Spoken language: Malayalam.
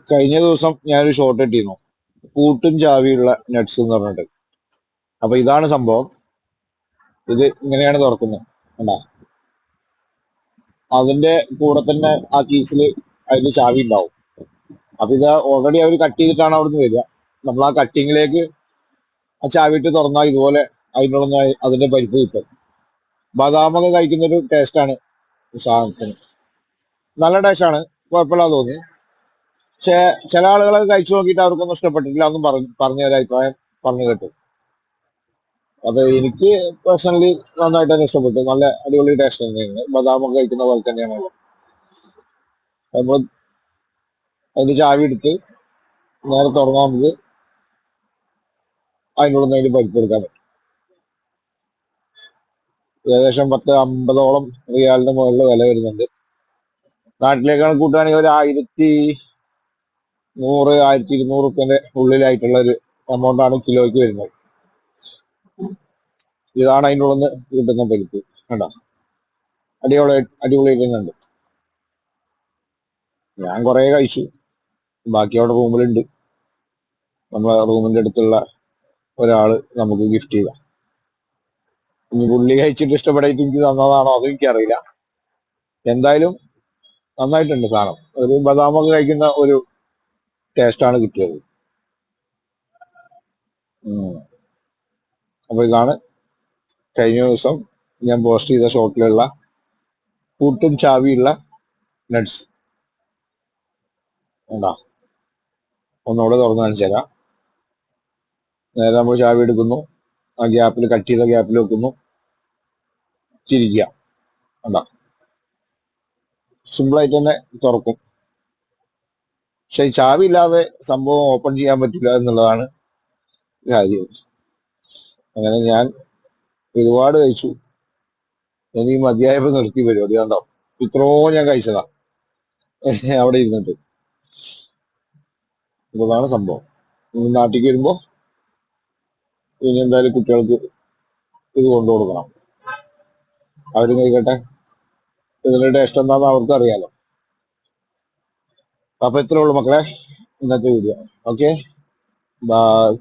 കഴിഞ്ഞ ദിവസം ഞാനൊരു ഷോർട്ട് ഇട്ടിരുന്നു, കൂട്ടും ചാവിയുള്ള നട്സ് എന്ന് പറഞ്ഞിട്ട്. അപ്പൊ ഇതാണ് സംഭവം. ഇത് ഇങ്ങനെയാണ് തുറക്കുന്നത്. കണ്ടാ, അതിന്റെ കൂടെ തന്നെ ആ കീസിൽ അതിന്റെ ചാവി ഉണ്ടാവും. അപ്പൊ ഇത് ഓൾറെഡി അവർ കട്ട് ചെയ്തിട്ടാണ് അവിടുന്ന് വരിക. നമ്മൾ ആ കട്ടിങ്ങിലേക്ക് ആ ചാവി ഇട്ട് തുറന്നാൽ ഇതുപോലെ അതിനുള്ള അതിന്റെ പരിപ്പ് കിട്ടും. ബദാമൊക്കെ കഴിക്കുന്ന ഒരു ടേസ്റ്റാണ് സാധനത്തിന്. നല്ല ടേസ്റ്റാണ്, കുഴപ്പമില്ലാതെ തോന്നി. പക്ഷെ ചില ആളുകളൊക്കെ കഴിച്ചു നോക്കിയിട്ട് അവർക്കൊന്നും ഇഷ്ടപ്പെട്ടിട്ടില്ല എന്നും പറഞ്ഞു ഒരു അഭിപ്രായം പറഞ്ഞു കേട്ടു. അപ്പൊ എനിക്ക് പേഴ്സണലി നന്നായിട്ട് തന്നെ ഇഷ്ടപ്പെട്ടു. നല്ല അടിപൊളി ടേസ്റ്റ് തന്നെയാണ്. ബദാമൊക്കെ കഴിക്കുന്ന പോലെ തന്നെയാണ്. നമ്മൾ അതിന്റെ ചാവി എടുത്ത് നേരെ തുറന്നാൽ നമുക്ക് അതിനുള്ള അതിന് പരിപ്പ് എടുക്കാൻ പറ്റും. ഏകദേശം 10-50 റിയാലിന്റെ മുകളിൽ വില വരുന്നുണ്ട്. നാട്ടിലേക്കാണ് കൂട്ടുകയാണെങ്കിൽ ഒരു 1100-1200 ഉള്ളിലായിട്ടുള്ള ഒരു എമൗണ്ടാണ് കിലോയ്ക്ക് വരുന്നത്. ഇതാണ് അതിൻ്റെ ഉള്ളിൽ കിട്ടുന്ന പരിപ്പ്. കണ്ടോ, അടിപൊളിയായിട്ട് ഉണ്ട്. ഞാൻ കുറെ കഴിച്ചു, ബാക്കി അവിടെ റൂമിലുണ്ട്. നമ്മളെ റൂമിന്റെ അടുത്തുള്ള ഒരാള് നമുക്ക് ഗിഫ്റ്റ് ചെയ്ത. ഇനി പുള്ളി കഴിച്ചിട്ട് ഇഷ്ടപ്പെടായിട്ട് എനിക്ക് തന്നതാണോ അതും എനിക്കറിയില്ല. എന്തായാലും നന്നായിട്ടുണ്ട് സാധനം. ഒരു ബദാമൊക്കെ കഴിക്കുന്ന ഒരു ടേസ്റ്റാണ് കിട്ടിയത്. അപ്പൊ ഇതാണ് കഴിഞ്ഞ ദിവസം ഞാൻ പോസ്റ്റ് ചെയ്ത ഷോട്ടിലുള്ള കൂട്ടും ചാവിയുള്ള നട്സ്. എന്താ, ഒന്നുകൂടെ തുറന്നു കാണിച്ചു തരാം. നേരെ നമ്മൾ ചാവി എടുക്കുന്നു, ആ ഗ്യാപ്പിൽ കട്ട് ചെയ്ത ഗ്യാപ്പിൽ വെക്കുന്നു, ചിരിക്കുക. കണ്ടാ, സിമ്പിളായിട്ട് തന്നെ തുറക്കും. പക്ഷെ ഈ ചാവി ഇല്ലാതെ സംഭവം ഓപ്പൺ ചെയ്യാൻ പറ്റില്ല എന്നുള്ളതാണ് കാര്യം. അങ്ങനെ ഞാൻ ഒരുപാട് കഴിച്ചു. എനിക്ക് മതിയായപ്പോ നിർത്തി പരിപാടി. കണ്ടോ, ഇത്രയും ഞാൻ കഴിച്ചതാ അവിടെ ഇരുന്നിട്ട്. ഇതാണ് സംഭവം. ഇനി നാട്ടിലേക്ക് വരുമ്പോ ഇനി എന്തായാലും കുട്ടികൾക്ക് ഇത് കൊണ്ടു കൊടുക്കണം. അവരും കഴിക്കട്ടെ, ഇതിന്റെ ടേസ്റ്റ് എന്താണെന്ന് അവർക്ക് അറിയാലോ. അപ്പൊ ഇത്രേ ഉള്ളൂ മക്കളെ, ഇന്നത്തെ വീഡിയോ. Okay, by.